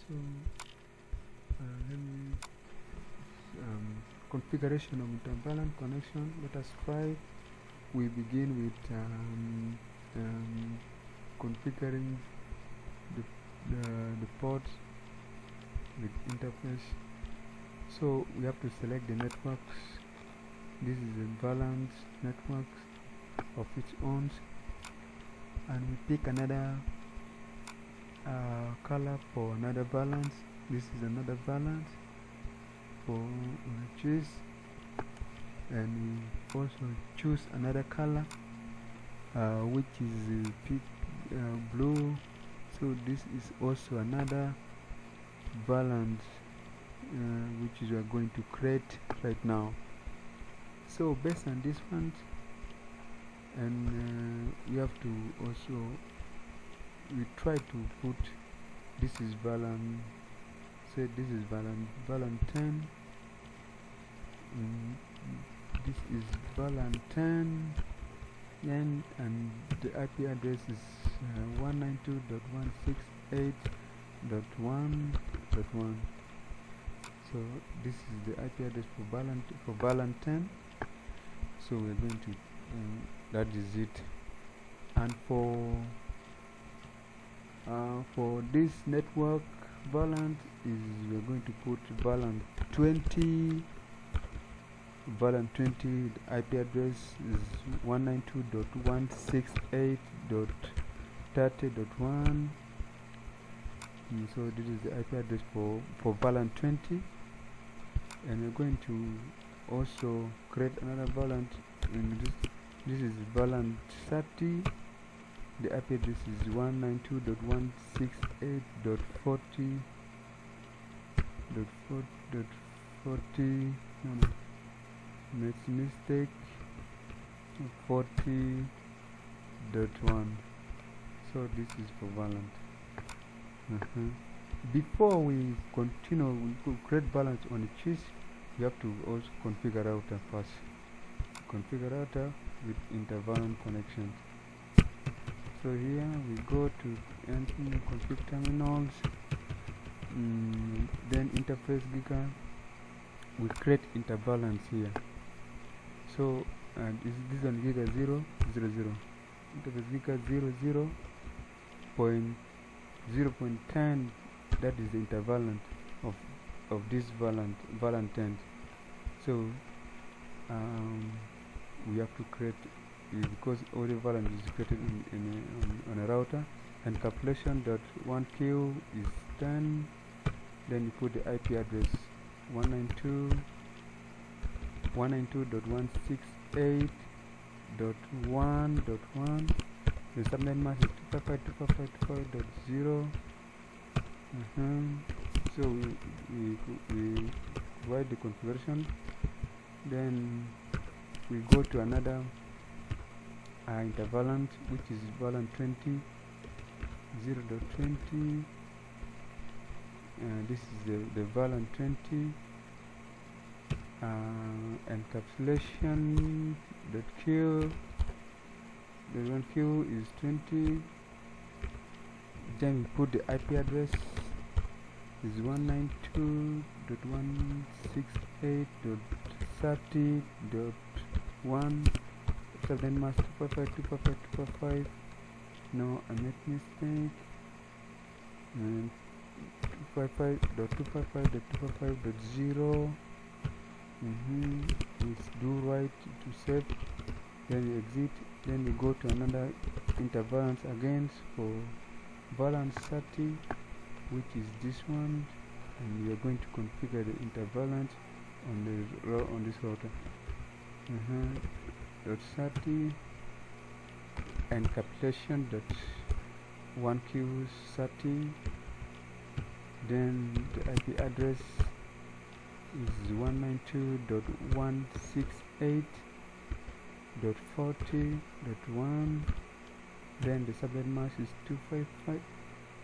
So let me configuration of inter-VLAN connection. Let us try. We begin with configuring the ports with interface. So we have to select the networks. This is a VLAN network of its own, and we pick another color for another VLAN. This is another VLAN for choose, and we also choose another color which is blue. So this is also another VLAN which we are going to create right now. So based on this one, and we have to also we try to put this is VLAN. Say this is VLAN 10. This is VLAN 10, and the IP address is 192.168.1.1. So this is the IP address for VLAN 10. So we're going to that is it. And for this network VLAN is we're going to put VLAN 20. VLAN 20, the IP address is 192.168.30.1. So this is the IP address for VLAN 20, and we're going to also create another VLAN in this is VLAN 30. The IP address is 192.168.40. No, makes mistake. 40.1. So this is for VLAN. Before we continue, we could create VLAN on the cheese. We have to also configure router first. Configure router with inter-VLAN connections. So here we go to config terminals, then interface giga. We create inter-VLANs here. So this one giga 000. Interface giga 0.10. That is the inter-VLAN of this VLAN 10. So we have to create because all the VLAN is created on a router, and calculation.1q is 10. Then you put the IP address 192.168.1.1. The subnet mask is 255.255.255.0. So we provide the configuration. Then we go to another inter-VLAN, which is VLAN 20 0.20. This is the VLAN 20. Encapsulation.q. The 1q is 20. Then we put the IP address is 192.168.30.1. Subnet mask 255.255.255. No, I made mistake. And 255.255.255.0. Let's do right to save. Then we exit. Then we go to another inter-VLAN again for VLAN 30, which is this one, and we are going to configure the inter-VLAN on this router. .30 and encapsulation.1q30. Then the IP address is 192.168.40.1. Then the subnet mask is 255.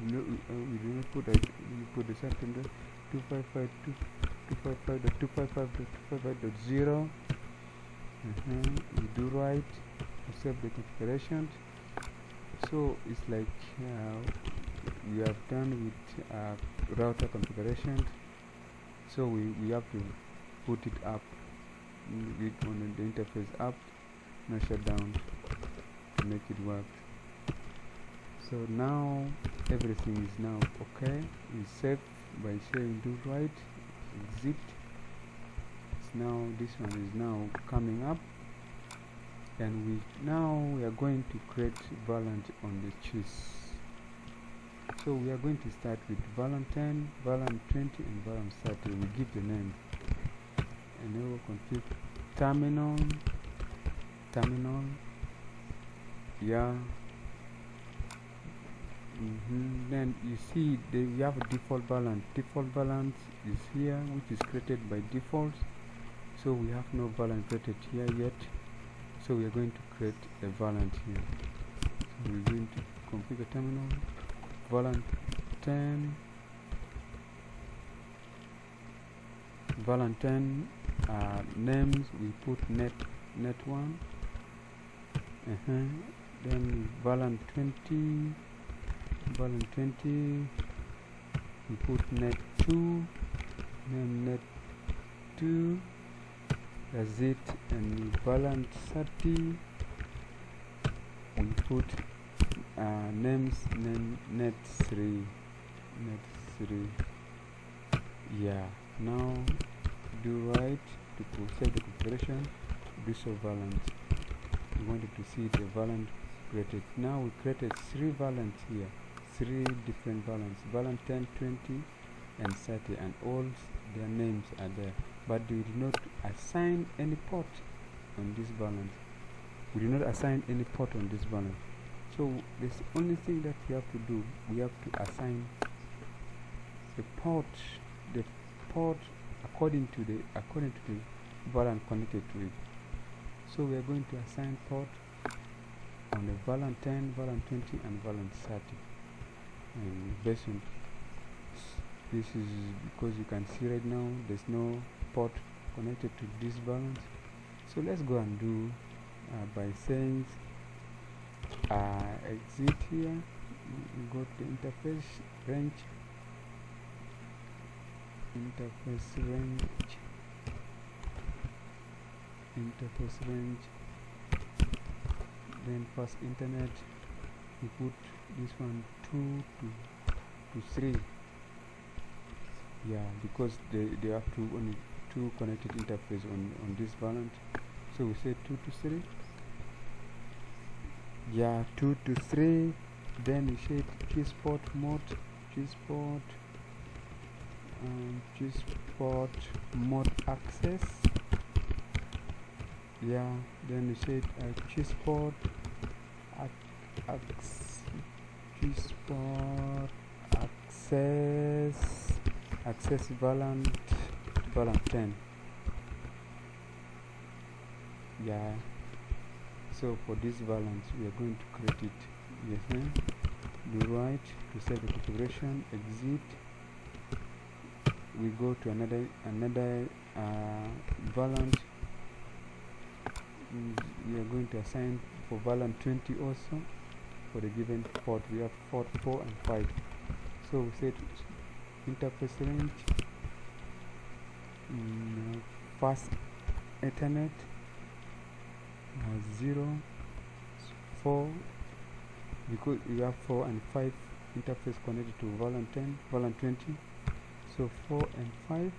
No, we do not put that. We put the subnet 255.255.255.0. We do right. Accept the configuration. So it's like we have done with router configuration. So we have to put it up on the interface up, not shut down, to make it work. So now everything is now okay. We save by saying do right, exit. Now this one is now coming up, and we are going to create VLAN on the choose. So we are going to start with VLAN 10, VLAN 20, and VLAN 30. We give the name. Enable config terminal. Yeah. Then you see we have a default VLAN. Default VLAN is here, which is created by default. So we have no VLAN created here yet. So we are going to create a VLAN here. So we're going to configure terminal. VLAN 10. VLAN 10 names we put net 1. Then VLAN 20. VLAN 20 we put net 2. Name net 2. That's it. And VLAN 30 we put names net 3. Yeah. Now do right to save the configuration. Do so VLAN. We wanted to see the VLAN created. Now we created 3 VLANs here, 3 different VLANs, VLAN 10, 20, and 30, and all their names are there. But we did not assign any port on this VLAN. We did not assign any port on this VLAN. So the only thing that we have to do, we have to assign the port according to the VLAN connected to it. So we are going to assign port on the VLAN 10, VLAN 20, and VLAN 30. And based on this is because you can see right now there's no port connected to this VLAN. So let's go and do by saying exit here. We go to interface range. Then first internet, we put this one 2 to 3. Yeah, because they have only 2 connected interface on this VLAN. So we say 2 to 3. Yeah, 2 to 3. Then we say choose port mode, choose port mode access. Yeah, then we said choose port access VLAN 10. Yeah, so for these VLANs we are going to create it. Yes, do right to save the configuration, exit. We go to another VLAN. We are going to assign for VLAN 20 also. For the given port, we have port 4 and 5. So we set interface range, fast Ethernet 0, 4, because we have 4 and 5 interface connected to VLAN 10, VLAN 20. So 4 and 5.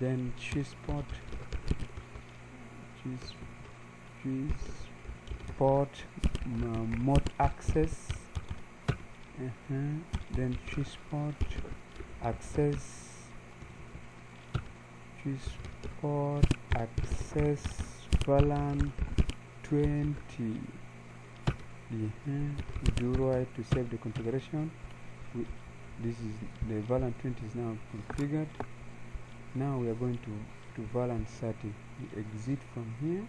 Then choose port mode access. Then choose port access VLAN 20. Do right to save the configuration. This is the VLAN 20 is now configured. Now we are going to VLAN 30. We exit from here.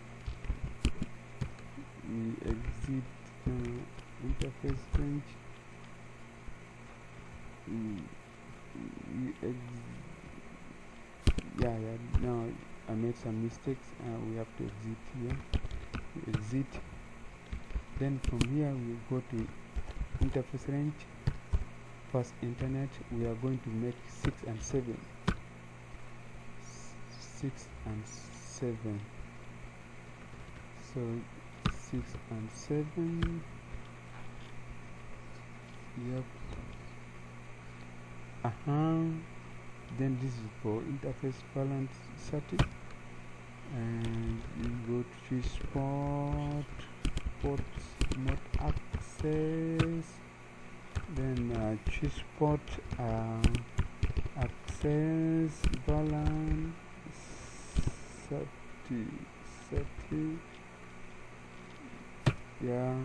We exit interface range. Now I made some mistakes. We have to exit here. We exit. Then from here we go to interface range, fast internet, we are going to make 6 and 7. 6 and 7. So 6 and 7. Yep. Then this is for interface balance setting, and you go to choose ports not access, then choose port access balance 30. Yeah,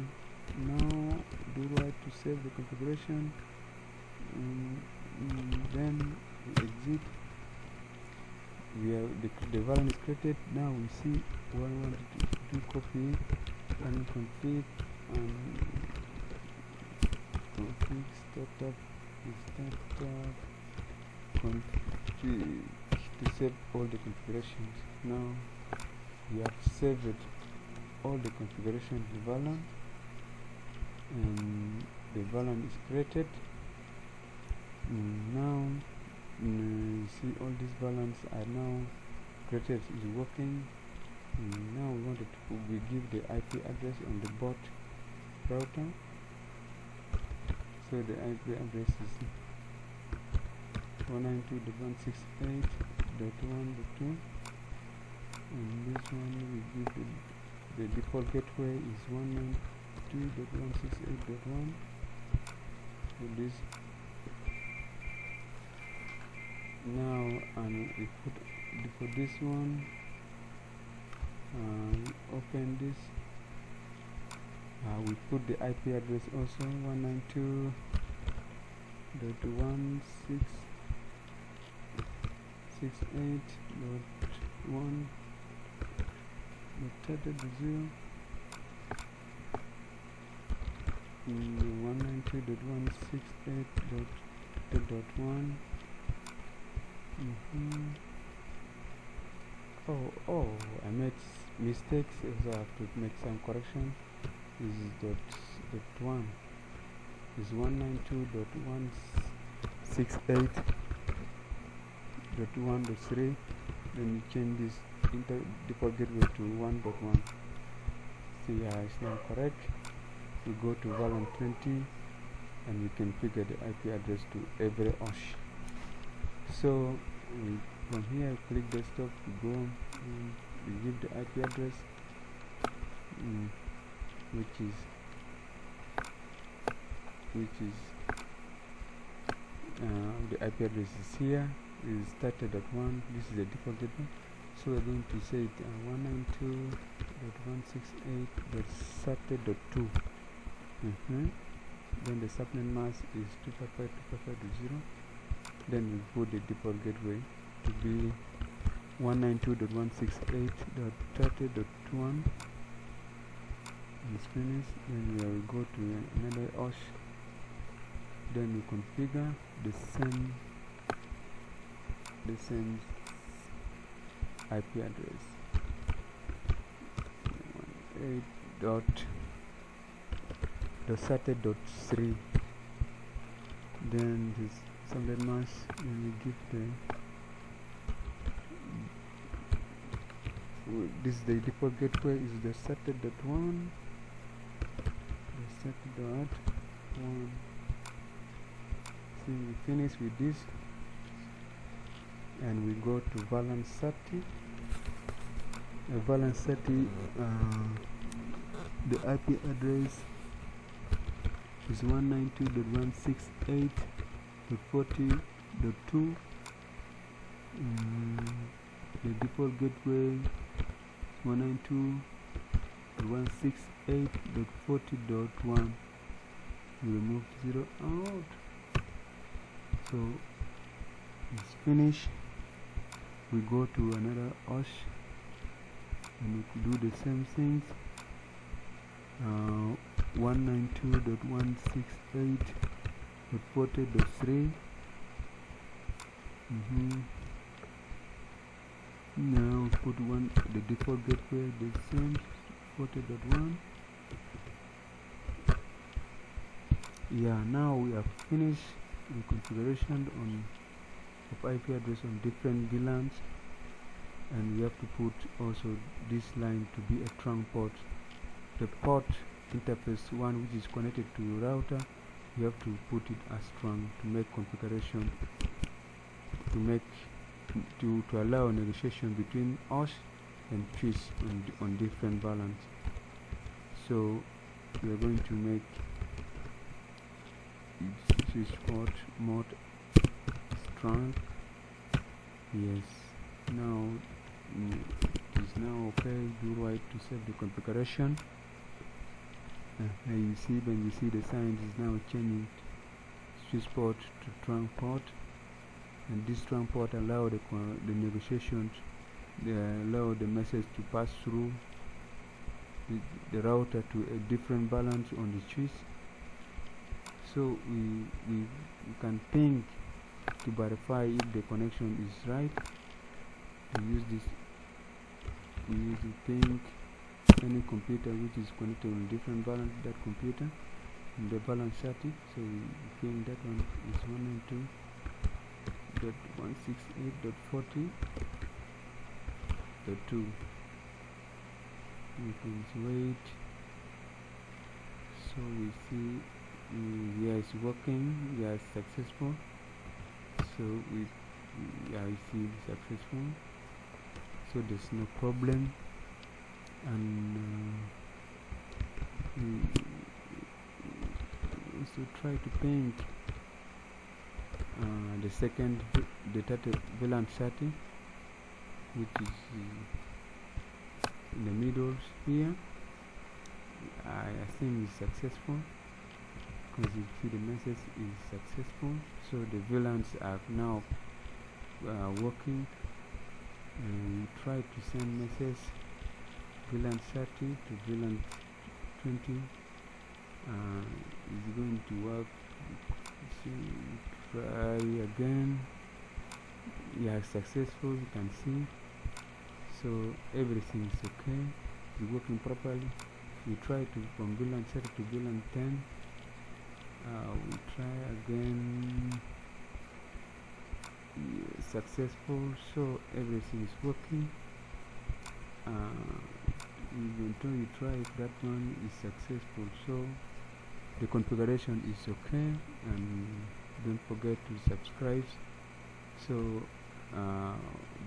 now do right to save the configuration, then we exit. We have the VLAN is created. Now we see what we want to do. Copy and config startup config to save all the configurations. Now we have saved all the configurations of the VLAN, and the VLAN is created. Now you see all these VLANs are now created, is working. Now we give the IP address on the board router. So the IP address is 192.168.1.2, and this one we give the default gateway is 192.168.1. So this now, and we put for this one, open this, we put the IP address also 192.168.1.30.0, 192.168.1. Oh, I made mistakes, so I have to make some correction. This is .1 is 192.168.1.3. Then you change this default gateway to 1.1. See, it's now correct. We go to VLAN 20 and we configure the IP address to every OSH. So from here click desktop, we go, we give the IP address, which is the IP address is here, is starter.1. This is the default gateway, so we're going to say it 192.168.starter.2. Then the subnet mask is 255.255.0. Then we put the default gateway to be 192.168.30.1. It's finished. Then we will go to another OSH. Then we configure the same IP address 18.starter.3. Then this subnet mask, and we give this is the default gateway is the starter.1. So we finish with this, and we go to VLAN 30. VLAN 30, the IP address is 192.168.40.2. The default gateway 192.168.40.1. We remove 0 out. So it's finished. We go to another OSH and we do the same things. 192.168.40.3. Now put the default gateway the same 40.1. Yeah, now we have finished the configuration of IP address on different VLANs, and we have to put also this line to be a trunk port. The port interface one which is connected to your router, you have to put it as trunk to make configuration, to allow negotiation between us and choose on different VLANs. So we are going to make switch port mode trunk. Yes, now it is now okay. Do right to save the configuration. You see, when you see the sign is now changing switch port to trunk port, and this trunk port allow the negotiations, allow the message to pass through the router to a different balance on the switch. So we can ping to verify if the connection is right. We use the ping any computer which is connected on different balance, that computer in the balance setting. So we ping that one is 192.168.40.2. we can wait. So we see yeah, it's working. Yeah, it's successful. So yeah, I see successful. So there's no problem. And also try to paint the second VLAN setting, which is in the middle here. I think it's successful, because you see the message is successful. So the VLANs are now working, and try to send message VLAN 30 to VLAN 20. Is going to work. So try again. Yeah, successful, you can see. So everything is okay, it's working properly. We try to from VLAN 30 to VLAN 10. We try again. Yeah, successful. So everything is working. Even though you try it, that one is successful. So the configuration is okay, and don't forget to subscribe. So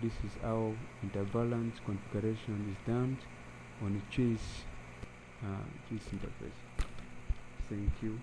this is how inter-VLAN configuration is done on a choice interface. Thank you.